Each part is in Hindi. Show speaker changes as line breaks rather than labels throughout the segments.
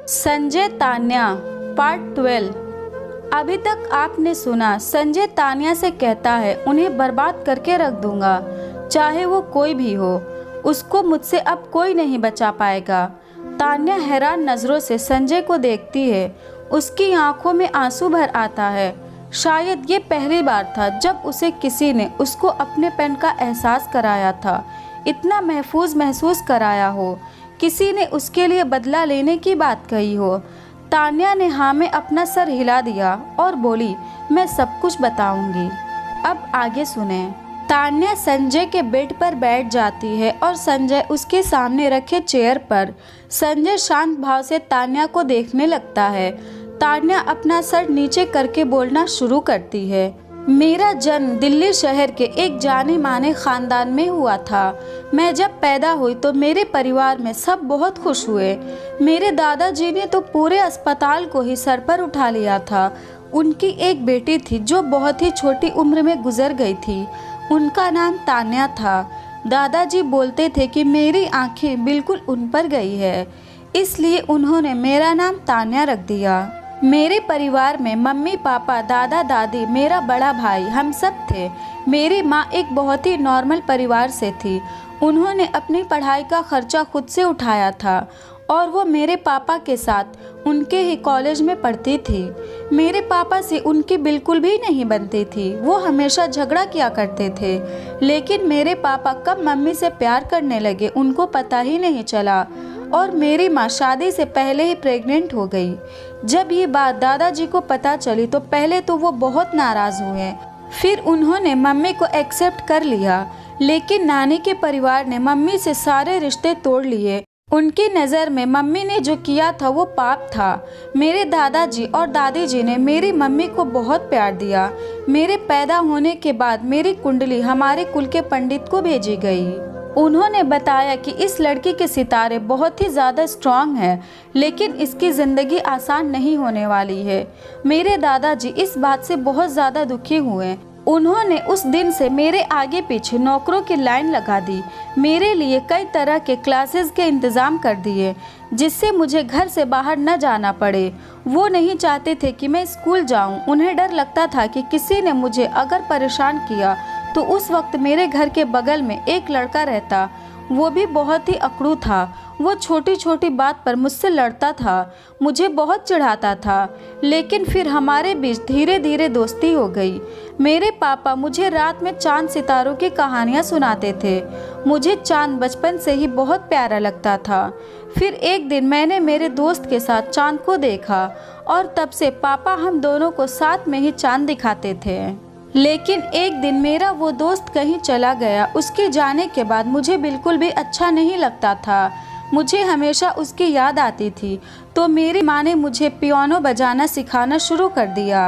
संजय तान्या पार्ट 12। अभी तक आपने सुना, संजय तान्या से कहता है उन्हें बर्बाद करके रख दूंगा, चाहे वो कोई भी हो, उसको मुझसे अब कोई नहीं बचा पाएगा। तान्या हैरान नज़रों से संजय को देखती है, उसकी आंखों में आंसू भर आता है। शायद ये पहली बार था जब उसे किसी ने उसको अपनेपन का एहसास कराया था, इतना महफूज महसूस कराया हो, किसी ने उसके लिए बदला लेने की बात कही हो। तान्या ने हाँ में अपना सर हिला दिया और बोली, मैं सब कुछ बताऊंगी। अब आगे सुने। तान्या संजय के बेड पर बैठ जाती है और संजय उसके सामने रखे चेयर पर। संजय शांत भाव से तान्या को देखने लगता है। तान्या अपना सर नीचे करके बोलना शुरू करती है। मेरा जन्म दिल्ली शहर के एक जाने माने ख़ानदान में हुआ था। मैं जब पैदा हुई तो मेरे परिवार में सब बहुत खुश हुए। मेरे दादाजी ने तो पूरे अस्पताल को ही सर पर उठा लिया था। उनकी एक बेटी थी जो बहुत ही छोटी उम्र में गुजर गई थी। उनका नाम तान्या था। दादाजी बोलते थे कि मेरी आंखें बिल्कुल उन पर गई है, इसलिए उन्होंने मेरा नाम तान्या रख दिया। मेरे परिवार में मम्मी पापा, दादा दादी, मेरा बड़ा भाई, हम सब थे। मेरी माँ एक बहुत ही नॉर्मल परिवार से थी। उन्होंने अपनी पढ़ाई का खर्चा खुद से उठाया था और वो मेरे पापा के साथ उनके ही कॉलेज में पढ़ती थी। मेरे पापा से उनकी बिल्कुल भी नहीं बनती थी, वो हमेशा झगड़ा किया करते थे। लेकिन मेरे पापा कब मम्मी से प्यार करने लगे उनको पता ही नहीं चला और मेरी माँ शादी से पहले ही प्रेग्नेंट हो गई। जब ये बात दादाजी को पता चली तो पहले तो वो बहुत नाराज़ हुए, फिर उन्होंने मम्मी को एक्सेप्ट कर लिया। लेकिन नानी के परिवार ने मम्मी से सारे रिश्ते तोड़ लिए। उनकी नज़र में मम्मी ने जो किया था वो पाप था। मेरे दादाजी और दादी जी ने मेरी मम्मी को बहुत प्यार दिया। मेरे पैदा होने के बाद मेरी कुंडली हमारे कुल के पंडित को भेजी गई। उन्होंने बताया कि इस लड़की के सितारे बहुत ही ज़्यादा स्ट्रांग हैं, लेकिन इसकी ज़िंदगी आसान नहीं होने वाली है। मेरे दादाजी इस बात से बहुत ज़्यादा दुखी हुए। उन्होंने उस दिन से मेरे आगे पीछे नौकरों की लाइन लगा दी, मेरे लिए कई तरह के क्लासेस के इंतज़ाम कर दिए, जिससे मुझे घर से बाहर न जाना पड़े। वो नहीं चाहते थे कि मैं स्कूल जाऊं। उन्हें डर लगता था कि किसी ने मुझे अगर परेशान किया तो उस वक्त मेरे घर के बगल में एक लड़का रहता, वो भी बहुत ही अकड़ू था। वो छोटी छोटी बात पर मुझसे लड़ता था, मुझे बहुत चिढ़ाता था, लेकिन फिर हमारे बीच धीरे धीरे दोस्ती हो गई। मेरे पापा मुझे रात में चांद सितारों की कहानियाँ सुनाते थे। मुझे चांद बचपन से ही बहुत प्यारा लगता था। फिर एक दिन मैंने मेरे दोस्त के साथ चांद को देखा और तब से पापा हम दोनों को साथ में ही चांद दिखाते थे। लेकिन एक दिन मेरा वो दोस्त कहीं चला गया। उसके जाने के बाद मुझे बिल्कुल भी अच्छा नहीं लगता था। मुझे हमेशा उसकी याद आती थी, तो मेरी माँ ने मुझे पियानो बजाना सिखाना शुरू कर दिया।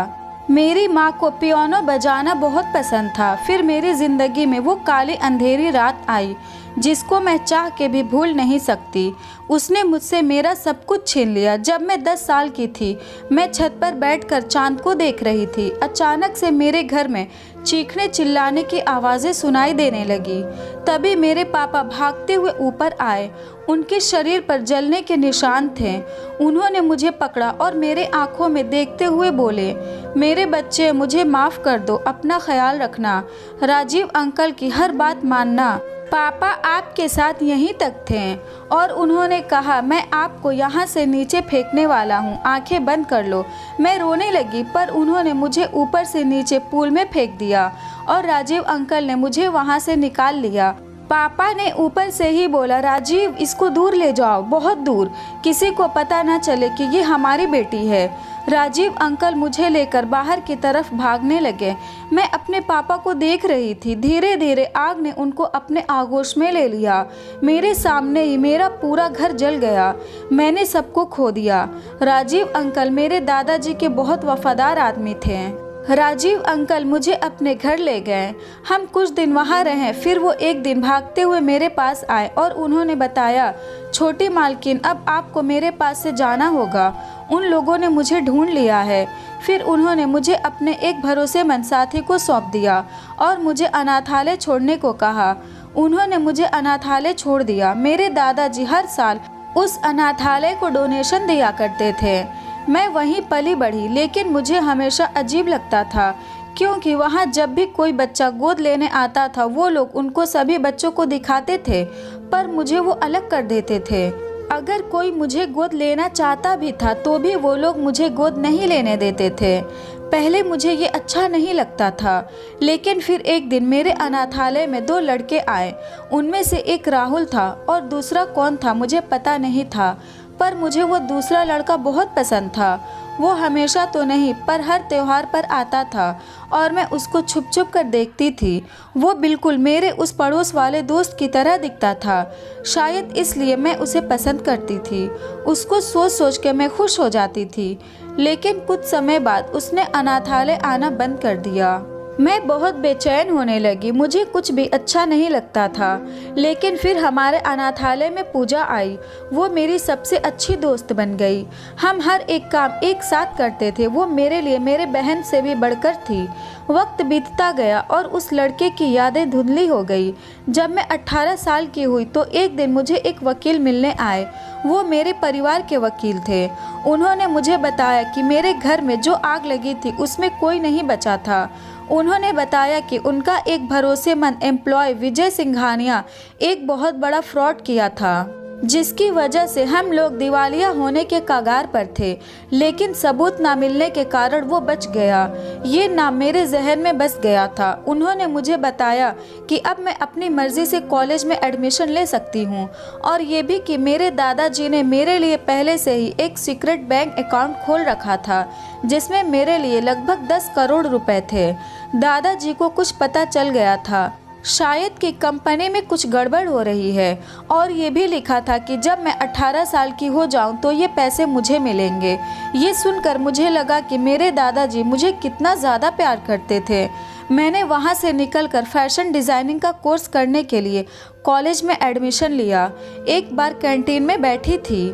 मेरी माँ को पियानो बजाना बहुत पसंद था। फिर मेरी ज़िंदगी में वो काली अंधेरी रात आई जिसको मैं चाह के भी भूल नहीं सकती। उसने मुझसे मेरा सब कुछ छीन लिया। जब मैं 10 साल की थी, मैं छत पर बैठकर चांद को देख रही थी। अचानक से मेरे घर में चीखने चिल्लाने की आवाज़ें सुनाई देने लगी। तभी मेरे पापा भागते हुए ऊपर आए। उनके शरीर पर जलने के निशान थे। उन्होंने मुझे पकड़ा और मेरे आंखों में देखते हुए बोले, मेरे बच्चे, मुझे माफ़ कर दो, अपना ख्याल रखना, राजीव अंकल की हर बात मानना। पापा आपके साथ यहीं तक थे और उन्होंने कहा, मैं आपको यहाँ से नीचे फेंकने वाला हूँ, आंखें बंद कर लो। मैं रोने लगी, पर उन्होंने मुझे ऊपर से नीचे पूल में फेंक दिया और राजीव अंकल ने मुझे वहाँ से निकाल लिया। पापा ने ऊपर से ही बोला, राजीव इसको दूर ले जाओ, बहुत दूर, किसी को पता न चले कि ये हमारी बेटी है। राजीव अंकल मुझे लेकर बाहर की तरफ भागने लगे। मैं अपने पापा को देख रही थी। धीरे धीरे आग ने उनको अपने आगोश में ले लिया। मेरे सामने ही मेरा पूरा घर जल गया। मैंने सबको खो दिया। राजीव अंकल मेरे दादाजी के बहुत वफादार आदमी थे। राजीव अंकल मुझे अपने घर ले गए। हम कुछ दिन वहाँ रहे। फिर वो एक दिन भागते हुए मेरे पास आए और उन्होंने बताया, छोटी मालकिन, अब आपको मेरे पास से जाना होगा। उन लोगों ने मुझे ढूंढ लिया है। फिर उन्होंने मुझे अपने एक भरोसेमंद साथी को सौंप दिया और मुझे अनाथालय छोड़ने को कहा। उन्होंने मुझे अनाथालय छोड़ दिया। मेरे दादाजी हर साल उस अनाथालय को डोनेशन दिया करते थे। मैं वहीं पली बढ़ी, लेकिन मुझे हमेशा अजीब लगता था क्योंकि वहाँ जब भी कोई बच्चा गोद लेने आता था वो लोग उनको सभी बच्चों को दिखाते थे, पर मुझे वो अलग कर देते थे। अगर कोई मुझे गोद लेना चाहता भी था तो भी वो लोग मुझे गोद नहीं लेने देते थे। पहले मुझे ये अच्छा नहीं लगता था, लेकिन फिर एक दिन मेरे अनाथालय में 2 लड़के आए। उनमें से एक राहुल था और दूसरा कौन था मुझे पता नहीं था, पर मुझे वो दूसरा लड़का बहुत पसंद था। वो हमेशा तो नहीं पर हर त्योहार पर आता था और मैं उसको छुप छुप कर देखती थी। वो बिल्कुल मेरे उस पड़ोस वाले दोस्त की तरह दिखता था। शायद इसलिए मैं उसे पसंद करती थी। उसको सोच सोच के मैं खुश हो जाती थी। लेकिन कुछ समय बाद उसने अनाथालय आना बंद कर दिया। मैं बहुत बेचैन होने लगी। मुझे कुछ भी अच्छा नहीं लगता था। लेकिन फिर हमारे अनाथालय में पूजा आई। वो मेरी सबसे अच्छी दोस्त बन गई। हम हर एक काम एक साथ करते थे। वो मेरे लिए मेरे बहन से भी बढ़कर थी। वक्त बीतता गया और उस लड़के की यादें धुंधली हो गई। जब मैं 18 साल की हुई तो एक दिन मुझे एक वकील मिलने आए। वो मेरे परिवार के वकील थे। उन्होंने मुझे बताया कि मेरे घर में जो आग लगी थी उसमें कोई नहीं बचा था। उन्होंने बताया कि उनका एक भरोसेमंद एम्प्लॉय विजय सिंघानिया एक बहुत बड़ा फ्रॉड किया था, जिसकी वजह से हम लोग दिवालिया होने के कगार पर थे। लेकिन सबूत ना मिलने के कारण वो बच गया। ये नाम मेरे जहन में बस गया था। उन्होंने मुझे बताया कि अब मैं अपनी मर्जी से कॉलेज में एडमिशन ले सकती हूँ, और ये भी कि मेरे दादाजी ने मेरे लिए पहले से ही एक सीक्रेट बैंक अकाउंट खोल रखा था, जिसमें मेरे लिए लगभग 10 करोड़ रुपए थे। दादाजी को कुछ पता चल गया था, शायद कि कंपनी में कुछ गड़बड़ हो रही है, और ये भी लिखा था कि जब मैं 18 साल की हो जाऊं तो ये पैसे मुझे मिलेंगे। ये सुनकर मुझे लगा कि मेरे दादाजी मुझे कितना ज़्यादा प्यार करते थे। मैंने वहाँ से निकलकर फैशन डिज़ाइनिंग का कोर्स करने के लिए कॉलेज में एडमिशन लिया। एक बार कैंटीन में बैठी थी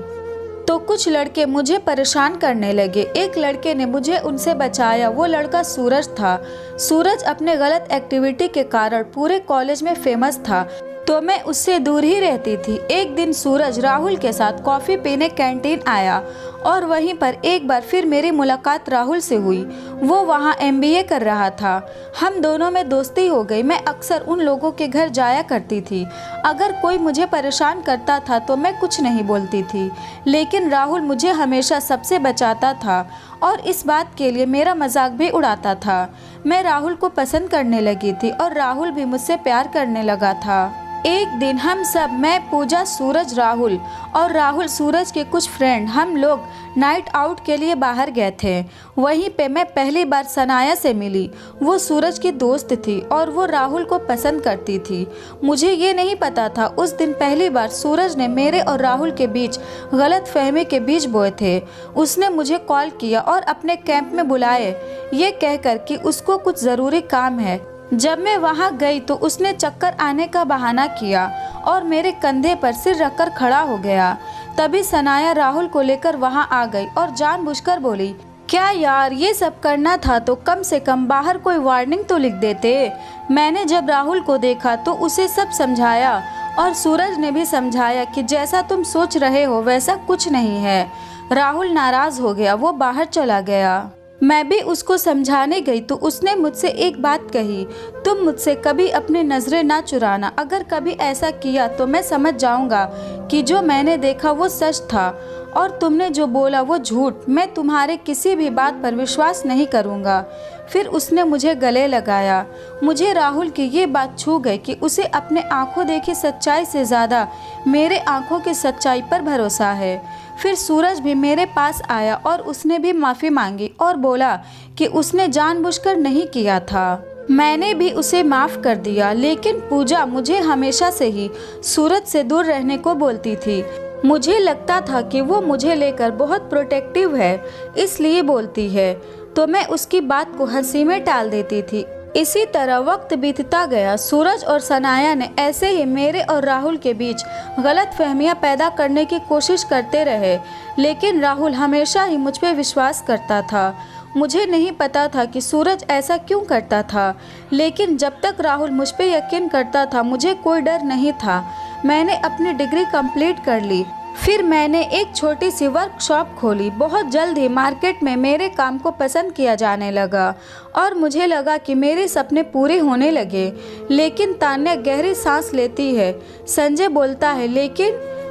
तो कुछ लड़के मुझे परेशान करने लगे। एक लड़के ने मुझे उनसे बचाया। वो लड़का सूरज था। सूरज अपने गलत एक्टिविटी के कारण पूरे कॉलेज में फेमस था, तो मैं उससे दूर ही रहती थी। एक दिन सूरज राहुल के साथ कॉफ़ी पीने कैंटीन आया और वहीं पर एक बार फिर मेरी मुलाकात राहुल से हुई। वो वहाँ MBA कर रहा था। हम दोनों में दोस्ती हो गई। मैं अक्सर उन लोगों के घर जाया करती थी। अगर कोई मुझे परेशान करता था तो मैं कुछ नहीं बोलती थी, लेकिन राहुल मुझे हमेशा सबसे बचाता था और इस बात के लिए मेरा मजाक भी उड़ाता था। मैं राहुल को पसंद करने लगी थी और राहुल भी मुझसे प्यार करने लगा था। एक दिन हम सब, मैं, पूजा, सूरज, राहुल और राहुल सूरज के कुछ फ्रेंड, हम लोग नाइट आउट के लिए बाहर गए थे। वहीं पे मैं पहली बार सनाया से मिली। वो सूरज की दोस्त थी और वो राहुल को पसंद करती थी। मुझे ये नहीं पता था उस दिन पहली बार सूरज ने मेरे और राहुल के बीच गलत फहमी के बीज बोए थे। उसने मुझे कॉल किया और अपने कैंप में बुलाए, ये कहकर कि उसको कुछ ज़रूरी काम है। जब मैं वहां गई तो उसने चक्कर आने का बहाना किया और मेरे कंधे पर सिर रखकर खड़ा हो गया। तभी सनाया राहुल को लेकर वहां आ गई और जानबूझकर बोली, क्या यार, ये सब करना था तो कम से कम बाहर कोई वार्निंग तो लिख देते। मैंने जब राहुल को देखा तो उसे सब समझाया और सूरज ने भी समझाया कि जैसा तुम सोच रहे हो वैसा कुछ नहीं है। राहुल नाराज हो गया, वो बाहर चला गया। मैं भी उसको समझाने गई तो उसने मुझसे एक बात कही, तुम मुझसे कभी अपनी नज़रें ना चुराना। अगर कभी ऐसा किया तो मैं समझ जाऊंगा कि जो मैंने देखा वो सच था और तुमने जो बोला वो झूठ। मैं तुम्हारे किसी भी बात पर विश्वास नहीं करूंगा। फिर उसने मुझे गले लगाया। मुझे राहुल की ये बात छू गई कि उसे अपने आंखों देखी सच्चाई से ज़्यादा मेरे आंखों की सच्चाई पर भरोसा है। फिर सूरज भी मेरे पास आया और उसने भी माफ़ी मांगी और बोला कि उसने जानबूझकर नहीं किया था। मैंने भी उसे माफ़ कर दिया। लेकिन पूजा मुझे हमेशा से ही सूरज से दूर रहने को बोलती थी। मुझे लगता था कि वो मुझे लेकर बहुत प्रोटेक्टिव है, इसलिए बोलती है, तो मैं उसकी बात को हंसी में टाल देती थी। इसी तरह वक्त बीतता गया। सूरज और सनाया ने ऐसे ही मेरे और राहुल के बीच गलत फहमियाँ पैदा करने की कोशिश करते रहे, लेकिन राहुल हमेशा ही मुझ पर विश्वास करता था। मुझे नहीं पता था कि सूरज ऐसा क्यों करता था, लेकिन जब तक राहुल मुझ पर यकीन करता था मुझे कोई डर नहीं था। मैंने अपनी डिग्री कंप्लीट कर ली फिर मैंने एक छोटी सी वर्कशॉप खोली। बहुत जल्द ही मार्केट में मेरे काम को पसंद किया जाने लगा और मुझे लगा कि मेरे सपने पूरे होने लगे। लेकिन तान्या गहरी सांस लेती है। संजय बोलता है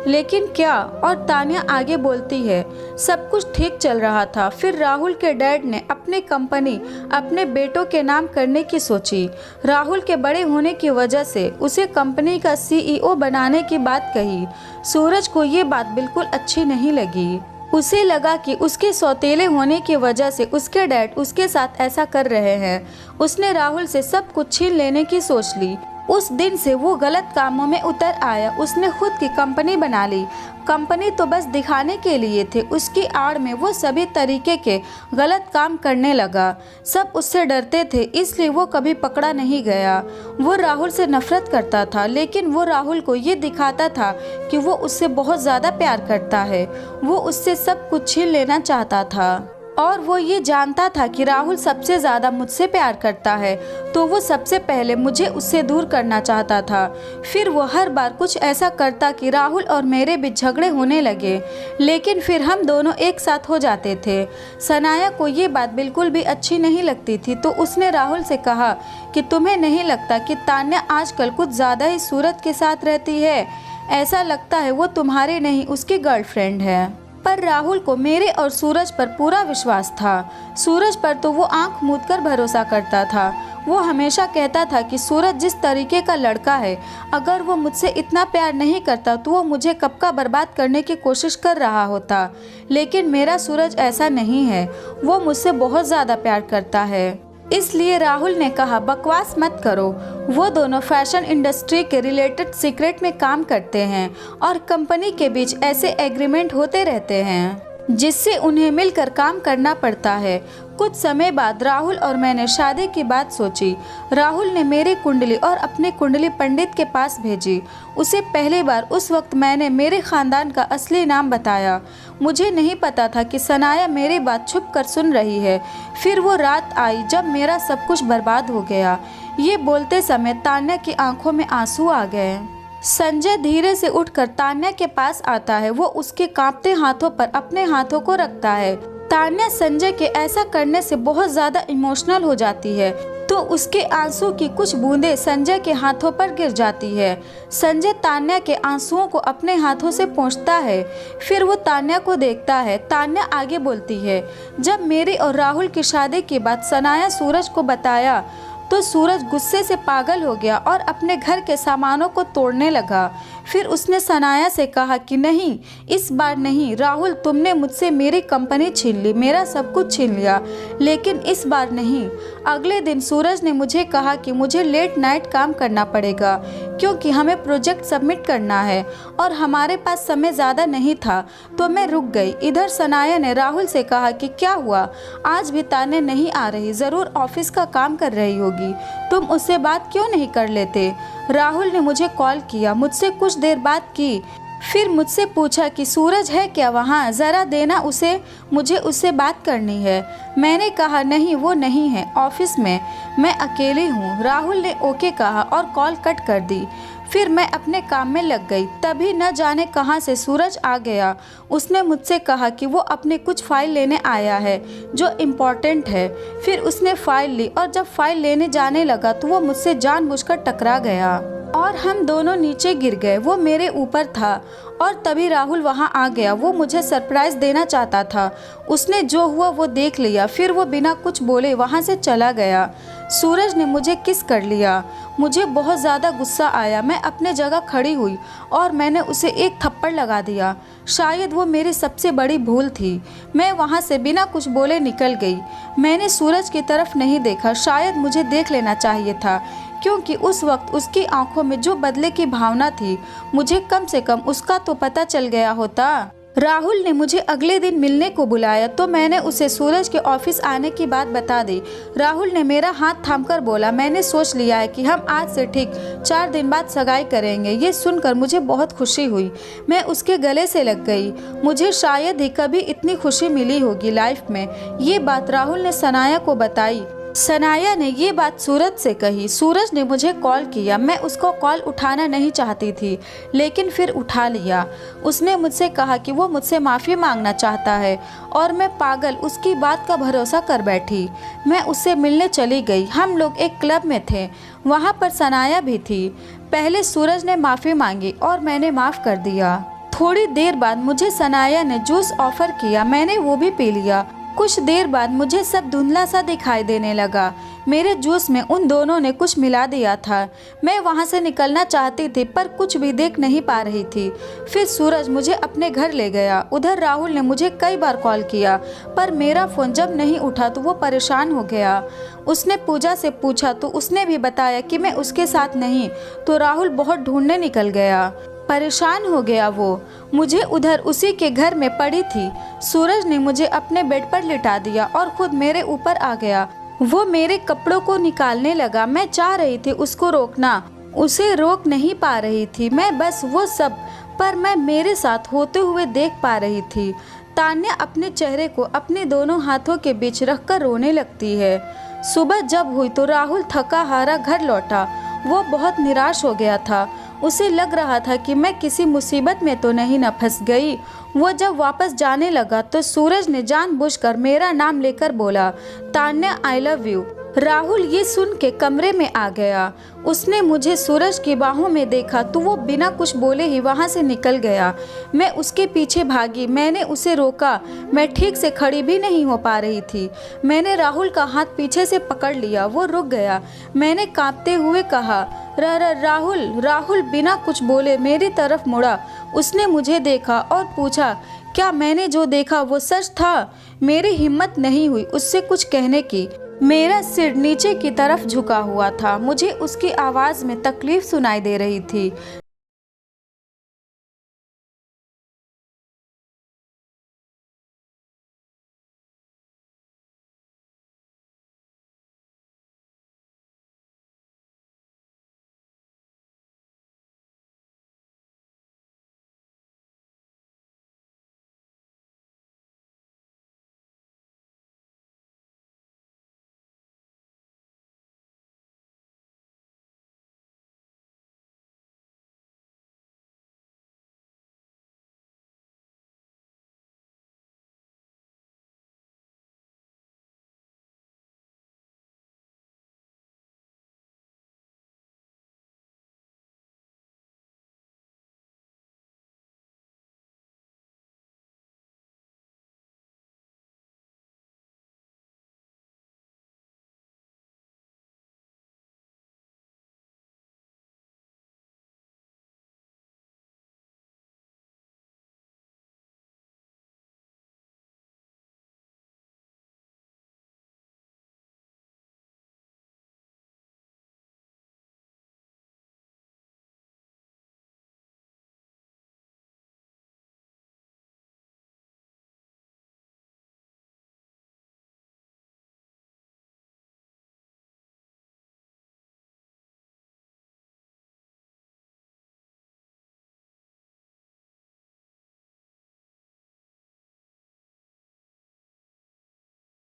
लेकिन क्या? और तान्या आगे बोलती है, सब कुछ ठीक चल रहा था। फिर राहुल के डैड ने अपनी कंपनी अपने बेटों के नाम करने की सोची। राहुल के बड़े होने की वजह से उसे कंपनी का CEO बनाने की बात कही। सूरज को ये बात बिल्कुल अच्छी नहीं लगी। उसे लगा कि उसके सौतेले होने की वजह से उसके डैड उसके साथ ऐसा कर रहे हैं। उसने राहुल से सब कुछ छीन लेने की सोच ली। उस दिन से वो गलत कामों में उतर आया। उसने खुद की कंपनी बना ली। कंपनी तो बस दिखाने के लिए थे, उसकी आड़ में वो सभी तरीके के गलत काम करने लगा। सब उससे डरते थे, इसलिए वो कभी पकड़ा नहीं गया। वो राहुल से नफरत करता था, लेकिन वो राहुल को ये दिखाता था कि वो उससे बहुत ज़्यादा प्यार करता है। वो उससे सब कुछ छीन लेना चाहता था और वो ये जानता था कि राहुल सबसे ज़्यादा मुझसे प्यार करता है, तो वो सबसे पहले मुझे उससे दूर करना चाहता था। फिर वो हर बार कुछ ऐसा करता कि राहुल और मेरे बीच झगड़े होने लगे, लेकिन फिर हम दोनों एक साथ हो जाते थे। सनाया को ये बात बिल्कुल भी अच्छी नहीं लगती थी, तो उसने राहुल से कहा कि तुम्हें नहीं लगता कि तान्या आजकल कुछ ज़्यादा ही सूरज के साथ रहती है? ऐसा लगता है वो तुम्हारी नहीं, उसकी गर्लफ्रेंड है। पर राहुल को मेरे और सूरज पर पूरा विश्वास था। सूरज पर तो वो आंख मूंद कर भरोसा करता था। वो हमेशा कहता था कि सूरज जिस तरीके का लड़का है, अगर वो मुझसे इतना प्यार नहीं करता तो वो मुझे कब का बर्बाद करने की कोशिश कर रहा होता। लेकिन मेरा सूरज ऐसा नहीं है, वो मुझसे बहुत ज़्यादा प्यार करता है। इसलिए राहुल ने कहा, बकवास मत करो। वो दोनों फैशन इंडस्ट्री के रिलेटेड सीक्रेट में काम करते हैं और कंपनी के बीच ऐसे एग्रीमेंट होते रहते हैं जिससे उन्हें मिलकर काम करना पड़ता है। कुछ समय बाद राहुल और मैंने शादी की बात सोची। राहुल ने मेरी कुंडली और अपनी कुंडली पंडित के पास भेजी। उसे पहली बार उस वक्त मैंने मेरे ख़ानदान का असली नाम बताया। मुझे नहीं पता था कि सनाया मेरी बात छुप कर सुन रही है। फिर वो रात आई जब मेरा सब कुछ बर्बाद हो गया। ये बोलते समय तान्या की आंखों में आंसू आ गए। संजय धीरे से उठकर तान्या के पास आता है। वो उसके कांपते हाथों पर अपने हाथों को रखता है। तान्या संजय के ऐसा करने से बहुत ज़्यादा इमोशनल हो जाती है, तो उसके आंसू की कुछ बूंदें संजय के हाथों पर गिर जाती है। संजय तान्या के आंसुओं को अपने हाथों से पोंछता है। फिर वो तान्या को देखता है। तान्या आगे बोलती है, जब मेरी और राहुल की शादी की बात सनाया सूरज को बताया तो सूरज गुस्से से पागल हो गया और अपने घर के सामानों को तोड़ने लगा। फिर उसने सनाया से कहा कि नहीं, इस बार नहीं राहुल, तुमने मुझसे मेरी कंपनी छीन ली, मेरा सब कुछ छीन लिया, लेकिन इस बार नहीं। अगले दिन सूरज ने मुझे कहा कि मुझे लेट नाइट काम करना पड़ेगा क्योंकि हमें प्रोजेक्ट सबमिट करना है और हमारे पास समय ज़्यादा नहीं था, तो मैं रुक गई। इधर सनाया ने राहुल से कहा कि क्या हुआ, आज भी तान्या नहीं आ रही, ज़रूर ऑफिस का काम कर रही होगी, तुम उससे बात क्यों नहीं कर लेते। राहुल ने मुझे कॉल किया, मुझसे कुछ देर बात की, फिर मुझसे पूछा कि सूरज है क्या वहाँ, ज़रा देना उसे, मुझे उससे बात करनी है। मैंने कहा नहीं, वो नहीं है ऑफिस में, मैं अकेली हूँ। राहुल ने ओके कहा और कॉल कट कर दी। फिर मैं अपने काम में लग गई। तभी न जाने कहाँ से सूरज आ गया। उसने मुझसे कहा कि वो अपनी कुछ फाइल लेने आया है जो इम्पोर्टेंट है। फिर उसने फाइल ली और जब फाइल लेने जाने लगा तो वो मुझसे जानबूझकर टकरा गया और हम दोनों नीचे गिर गए। वो मेरे ऊपर था और तभी राहुल वहाँ आ गया। वो मुझे सरप्राइज़ देना चाहता था। उसने जो हुआ वो देख लिया, फिर वो बिना कुछ बोले वहाँ से चला गया। सूरज ने मुझे किस कर लिया। मुझे बहुत ज़्यादा गुस्सा आया। मैं अपने जगह खड़ी हुई और मैंने उसे एक थप्पड़ लगा दिया। शायद वो मेरी सबसे बड़ी भूल थी। मैं वहाँ से बिना कुछ बोले निकल गई। मैंने सूरज की तरफ नहीं देखा। शायद मुझे देख लेना चाहिए था क्योंकि उस वक्त उसकी आंखों में जो बदले की भावना थी, मुझे कम से कम उसका तो पता चल गया होता। राहुल ने मुझे अगले दिन मिलने को बुलाया तो मैंने उसे सूरज के ऑफिस आने की बात बता दी। राहुल ने मेरा हाथ थामकर बोला, मैंने सोच लिया है कि हम आज से ठीक 4 दिन बाद सगाई करेंगे। ये सुनकर मुझे बहुत खुशी हुई। मैं उसके गले से लग गई। मुझे शायद ही कभी इतनी खुशी मिली होगी लाइफ में। ये बात राहुल ने सनाया को बताई। सनाया ने ये बात सूरज से कही। सूरज ने मुझे कॉल किया। मैं उसको कॉल उठाना नहीं चाहती थी, लेकिन फिर उठा लिया। उसने मुझसे कहा कि वो मुझसे माफ़ी मांगना चाहता है और मैं पागल उसकी बात का भरोसा कर बैठी। मैं उससे मिलने चली गई। हम लोग एक क्लब में थे, वहाँ पर सनाया भी थी। पहले सूरज ने माफ़ी मांगी और मैंने माफ़ कर दिया। थोड़ी देर बाद मुझे सनाया ने जूस ऑफ़र किया, मैंने वो भी पी लिया। कुछ देर बाद मुझे सब धुंधला सा दिखाई देने लगा। मेरे जूस में उन दोनों ने कुछ मिला दिया था। मैं वहाँ से निकलना चाहती थी पर कुछ भी देख नहीं पा रही थी। फिर सूरज मुझे अपने घर ले गया। उधर राहुल ने मुझे कई बार कॉल किया पर मेरा फ़ोन जब नहीं उठा तो वो परेशान हो गया। उसने पूजा से पूछा तो उसने भी बताया कि मैं उसके साथ नहीं, तो राहुल बहुत ढूंढने निकल गया। परेशान हो गया वो। मुझे उधर उसी के घर में पड़ी थी। सूरज ने मुझे अपने बेड पर लिटा दिया और खुद मेरे ऊपर आ गया। वो मेरे कपड़ों को निकालने लगा। मैं चाह रही थी उसको रोकना, उसे रोक नहीं पा रही थी मैं, बस वो सब पर मैं मेरे साथ होते हुए देख पा रही थी। तान्या अपने चेहरे को अपने दोनों हाथों के बीच रखकर रोने लगती है। सुबह जब हुई तो राहुल थका हारा घर लौटा। वो बहुत निराश हो गया था। उसे लग रहा था कि मैं किसी मुसीबत में तो नहीं न फंस गई। वो जब वापस जाने लगा तो सूरज ने जानबूझकर मेरा नाम लेकर बोला, Tanya I love you. Rahul ये सुन के कमरे में आ गया। उसने मुझे सूरज की बाहों में देखा तो वो बिना कुछ बोले ही वहाँ से निकल गया। मैं उसके पीछे भागी। मैंने उसे रोका। मैं ठीक से खड़ी भी नहीं हो पा रही थी। मैंने राहुल का हाथ पीछे से पकड़ लिया। वो रुक गया। मैंने कांपते हुए कहा, राहुल। राहुल बिना कुछ बोले मेरी तरफ मुड़ा। उसने मुझे देखा और पूछा, क्या मैंने जो देखा वो सच था? मेरी हिम्मत नहीं हुई उससे कुछ कहने की। मेरा सिर नीचे की तरफ झुका हुआ था। मुझे उसकी आवाज़ में तकलीफ सुनाई दे रही थी।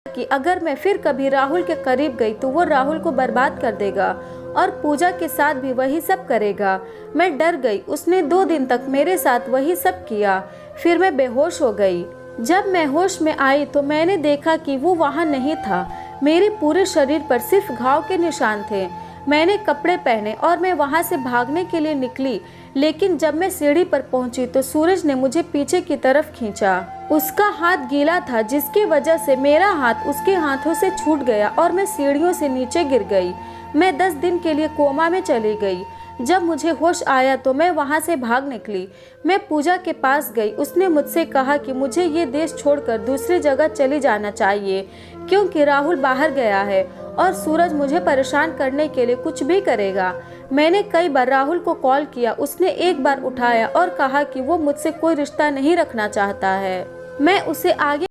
कि अगर मैं फिर कभी राहुल के करीब गई तो वो राहुल को बर्बाद कर देगा और पूजा के साथ भी वही सब करेगा। मैं डर गई। उसने 2 दिन तक मेरे साथ वही सब किया। फिर मैं बेहोश हो गई। जब मैं होश में आई तो मैंने देखा कि वो वहाँ नहीं था। मेरे पूरे शरीर पर सिर्फ घाव के निशान थे। मैंने कपड़े पहने और मैं वहाँ से भागने के लिए निकली, लेकिन जब मैं सीढ़ी पर पहुंची तो सूरज ने मुझे पीछे की तरफ खींचा। उसका हाथ गीला था, जिसकी वजह से मेरा हाथ उसके हाथों से छूट गया और मैं सीढ़ियों से नीचे गिर गई। मैं 10 दिन के लिए कोमा में चली गई। जब मुझे होश आया तो मैं वहाँ से भाग निकली। मैं पूजा के पास गई। उसने मुझसे कहा कि मुझे ये देश छोड़कर दूसरी जगह चली जाना चाहिए, क्योंकि राहुल बाहर गया है और सूरज मुझे परेशान करने के लिए कुछ भी करेगा। मैंने कई बार राहुल को कॉल किया। उसने एक बार उठाया और कहा कि वो मुझसे कोई रिश्ता नहीं रखना चाहता है। मैं उसे आगे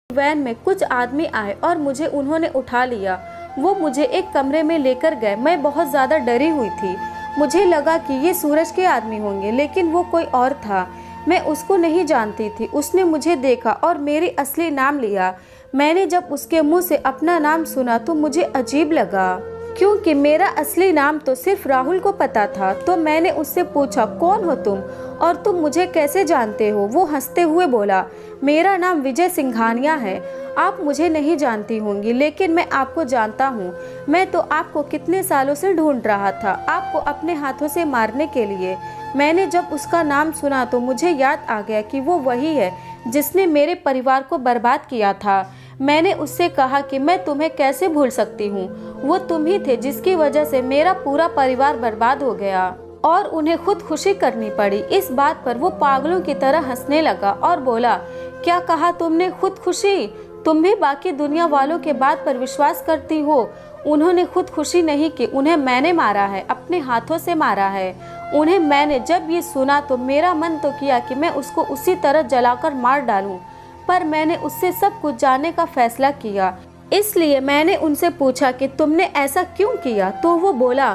वैन में कुछ आदमी आए और मुझे उन्होंने उठा लिया। वो मुझे एक कमरे में लेकर गए। मैं बहुत ज़्यादा डरी हुई थी। मुझे लगा कि ये सूरज के आदमी होंगे, लेकिन वो कोई और था। मैं उसको नहीं जानती थी। उसने मुझे देखा और मेरी असली नाम लिया। मैंने जब उसके मुंह से अपना नाम सुना तो मुझे अजीब लगा, क्योंकि मेरा असली नाम तो सिर्फ राहुल को पता था। तो मैंने उससे पूछा, कौन हो तुम और तुम मुझे कैसे जानते हो? वो हंसते हुए बोला, मेरा नाम विजय सिंघानिया है। आप मुझे नहीं जानती होंगी, लेकिन मैं आपको जानता हूँ। मैं तो आपको कितने सालों से ढूंढ रहा था, आपको अपने हाथों से मारने के लिए। मैंने जब उसका नाम सुना तो मुझे याद आ गया कि वो वही है जिसने मेरे परिवार को बर्बाद किया था। मैंने उससे कहा कि मैं तुम्हें कैसे भूल सकती हूँ, वो तुम ही थे जिसकी वजह से मेरा पूरा परिवार बर्बाद हो गया और उन्हें खुदकुशी करनी पड़ी। इस बात पर वो पागलों की तरह हंसने लगा और बोला, क्या कहा तुमने? खुदकुशी? तुम भी बाकी दुनिया वालों के बात पर विश्वास करती हो? उन्होंने खुदकुशी नहीं की, उन्हें मैंने मारा है, अपने हाथों से मारा है उन्हें मैंने। जब ये सुना तो मेरा मन तो किया कि मैं उसको उसी तरह जलाकर मार डालूं, पर मैंने उससे सब कुछ जानने का फैसला किया। इसलिए मैंने उनसे पूछा कि तुमने ऐसा क्यों किया? तो वो बोला,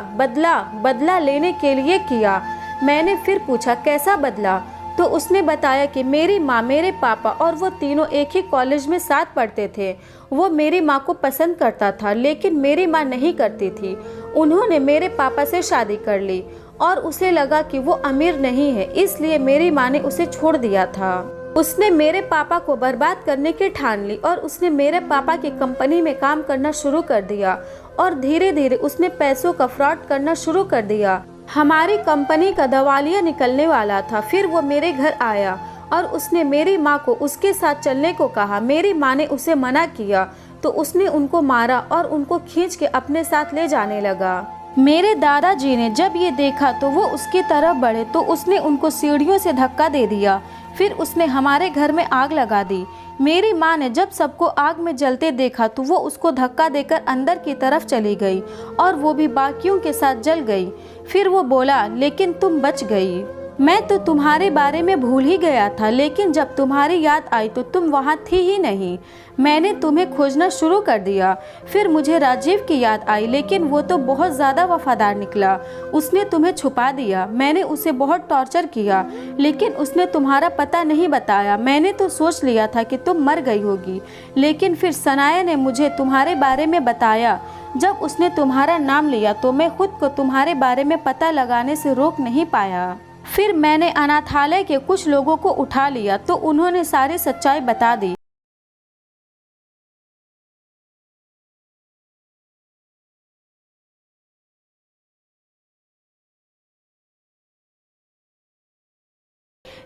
बदला लेने के लिए किया। मैंने फिर पूछा, कैसा बदला? तो उसने बताया कि मेरी माँ, मेरे पापा और वो तीनों एक ही कॉलेज में साथ पढ़ते थे। वो मेरी माँ को पसंद करता था, लेकिन मेरी माँ नहीं करती थी। उन्होंने मेरे पापा से शादी कर ली और उसे लगा कि वो अमीर नहीं है, इसलिए मेरी माँ ने उसे छोड़ दिया था। उसने मेरे पापा को बर्बाद करने की ठान ली और उसने मेरे पापा की कंपनी में काम करना शुरू कर दिया और धीरे धीरे उसने पैसों का फ्रॉड करना शुरू कर दिया। हमारी कंपनी का दिवालिया निकलने वाला था। फिर वो मेरे घर आया और उसने मेरी माँ को उसके साथ चलने को कहा। मेरी माँ ने उसे मना किया तो उसने उनको मारा और उनको खींच के अपने साथ ले जाने लगा। मेरे दादाजी ने जब ये देखा तो वो उसकी तरफ बढ़े तो उसने उनको सीढ़ियों से धक्का दे दिया। फिर उसने हमारे घर में आग लगा दी। मेरी माँ ने जब सबको आग में जलते देखा तो वो उसको धक्का देकर अंदर की तरफ चली गई और वो भी बाकियों के साथ जल गई। फिर वो बोला, लेकिन तुम बच गई। मैं तो तुम्हारे बारे में भूल ही गया था, लेकिन जब तुम्हारी याद आई तो तुम वहाँ थी ही नहीं। मैंने तुम्हें खोजना शुरू कर दिया। फिर मुझे राजीव की याद आई, लेकिन वो तो बहुत ज़्यादा वफादार निकला। उसने तुम्हें छुपा दिया। मैंने उसे बहुत टॉर्चर किया, लेकिन उसने तुम्हारा पता नहीं बताया। मैंने तो सोच लिया था कि तुम मर गई होगी, लेकिन फिर सनाया ने मुझे तुम्हारे बारे में बताया। जब उसने तुम्हारा नाम लिया तो मैं खुद को तुम्हारे बारे में पता लगाने से रोक नहीं पाया। फिर मैंने अनाथालय के कुछ लोगों को उठा लिया तो उन्होंने सारी सच्चाई बता दी।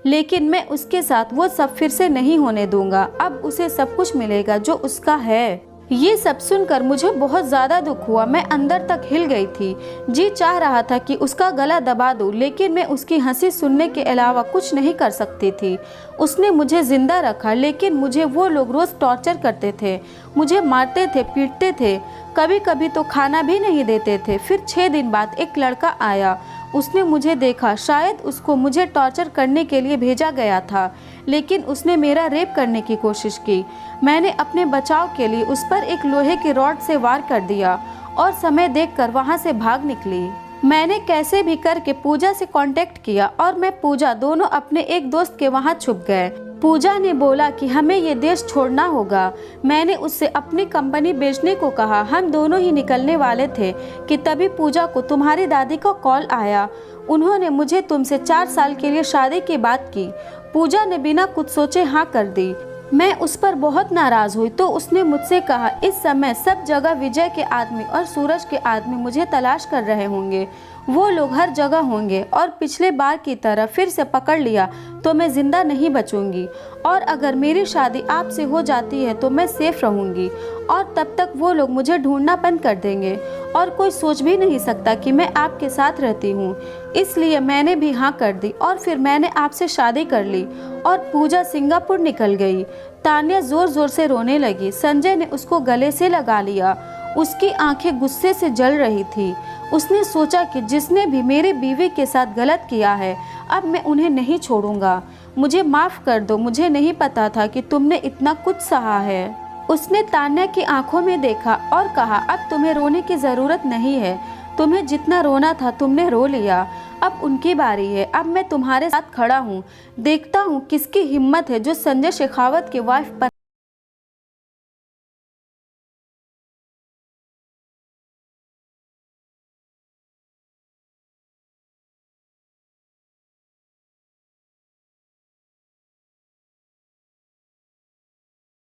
लेकिन मैं उसके साथ वो सब फिर से नहीं होने दूंगा। अब उसे सब कुछ मिलेगा जो उसका है। ये सब सुनकर मुझे बहुत ज़्यादा दुख हुआ। मैं अंदर तक हिल गई थी। जी चाह रहा था कि उसका गला दबा दूं, लेकिन मैं उसकी हंसी सुनने के अलावा कुछ नहीं कर सकती थी। उसने मुझे जिंदा रखा, लेकिन मुझे वो लोग रोज़ टॉर्चर करते थे, मुझे मारते थे, पीटते थे, कभी कभी तो खाना भी नहीं देते थे। फिर 6 दिन बाद एक लड़का आया। उसने मुझे देखा। शायद उसको मुझे टॉर्चर करने के लिए भेजा गया था, लेकिन उसने मेरा रेप करने की कोशिश की। मैंने अपने बचाव के लिए उस पर एक लोहे की रॉड से वार कर दिया और समय देखकर वहां से भाग निकली। मैंने कैसे भी करके पूजा से कांटेक्ट किया और मैं पूजा दोनों अपने एक दोस्त के वहां छुप गए। पूजा ने बोला कि हमें ये देश छोड़ना होगा। मैंने उससे अपनी कंपनी बेचने को कहा। हम दोनों ही निकलने वाले थे कि तभी पूजा को तुम्हारी दादी का कॉल आया। उन्होंने मुझे तुमसे 4 साल के लिए शादी की बात की। पूजा ने बिना कुछ सोचे हाँ कर दी। मैं उस पर बहुत नाराज हुई तो उसने मुझसे कहा, इस समय सब जगह विजय के आदमी और सूरज के आदमी मुझे तलाश कर रहे होंगे। वो लोग हर जगह होंगे और पिछले बार की तरह फिर से पकड़ लिया तो मैं जिंदा नहीं बचूंगी। और अगर मेरी शादी आपसे हो जाती है तो मैं सेफ रहूंगी और तब तक वो लोग मुझे ढूंढना बंद कर देंगे और कोई सोच भी नहीं सकता कि मैं आपके साथ रहती हूँ। इसलिए मैंने भी हाँ कर दी और फिर मैंने आपसे शादी कर ली और पूजा सिंगापुर निकल गई। तान्या जोर जोर से रोने लगी। संजय ने उसको गले से लगा लिया। उसकी आंखें गुस्से से जल रही थी। उसने सोचा कि जिसने भी मेरे बीवी के साथ गलत किया है, अब मैं उन्हें नहीं छोड़ूंगा। मुझे माफ़ कर दो, मुझे नहीं पता था कि तुमने इतना कुछ सहा है। उसने तान्या की आंखों में देखा और कहा, अब तुम्हें रोने की ज़रूरत नहीं है, तुम्हें जितना रोना था तुमने रो लिया, अब उनकी बारी है। अब मैं तुम्हारे साथ खड़ा हूँ, देखता हूँ किसकी हिम्मत है जो संजय शेखावत की वाइफ पर